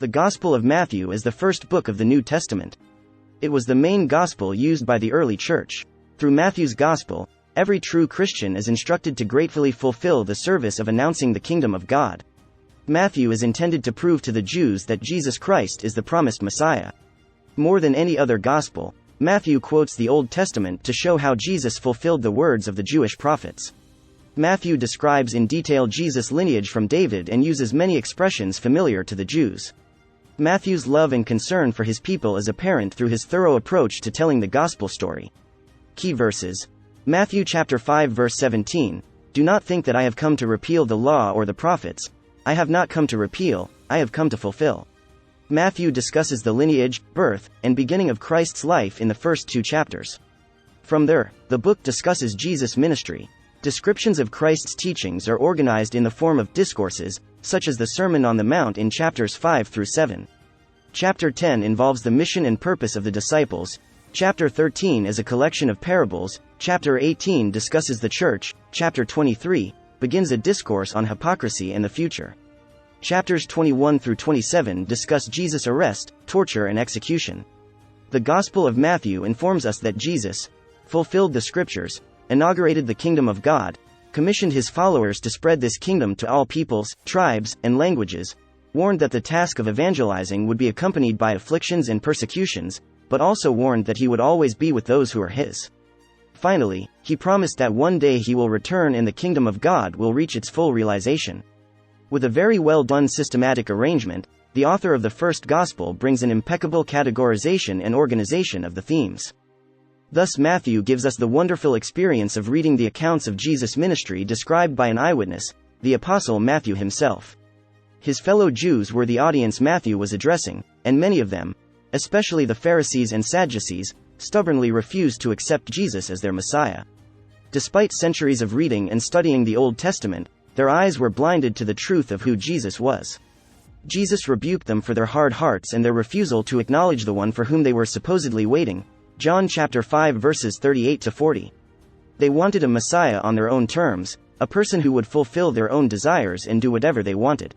The Gospel of Matthew is the first book of the New Testament. It was the main gospel used by the early church. Through Matthew's gospel, every true Christian is instructed to gratefully fulfill the service of announcing the kingdom of God. Matthew is intended to prove to the Jews that Jesus Christ is the promised Messiah. More than any other gospel, Matthew quotes the Old Testament to show how Jesus fulfilled the words of the Jewish prophets. Matthew describes in detail Jesus' lineage from David and uses many expressions familiar to the Jews. Matthew's love and concern for his people is apparent through his thorough approach to telling the gospel story. Key verses. Matthew chapter 5 verse 17, "Do not think that I have come to repeal the law or the prophets. I have not come to repeal, I have come to fulfill." Matthew discusses the lineage, birth, and beginning of Christ's life in the first 2 chapters. From there, the book discusses Jesus' ministry. Descriptions of Christ's teachings are organized in the form of discourses, such as the Sermon on the Mount in chapters 5 through 7. Chapter 10 involves the mission and purpose of the disciples. Chapter 13 is a collection of parables. Chapter 18 discusses the church. Chapter 23 begins a discourse on hypocrisy and the future. Chapters 21 through 27 discuss Jesus' arrest, torture, and execution. The Gospel of Matthew informs us that Jesus fulfilled the Scriptures, inaugurated the kingdom of God, commissioned his followers to spread this kingdom to all peoples, tribes, and languages, warned that the task of evangelizing would be accompanied by afflictions and persecutions, but also warned that he would always be with those who are his. Finally, he promised that one day he will return and the kingdom of God will reach its full realization. With a very well done systematic arrangement, the author of the first gospel brings an impeccable categorization and organization of the themes. Thus Matthew gives us the wonderful experience of reading the accounts of Jesus' ministry described by an eyewitness, the Apostle Matthew himself. His fellow Jews were the audience Matthew was addressing, and many of them, especially the Pharisees and Sadducees, stubbornly refused to accept Jesus as their Messiah. Despite centuries of reading and studying the Old Testament, their eyes were blinded to the truth of who Jesus was. Jesus rebuked them for their hard hearts and their refusal to acknowledge the one for whom they were supposedly waiting. John chapter 5 verses 38 to 40. They wanted a Messiah on their own terms, a person who would fulfill their own desires and do whatever they wanted.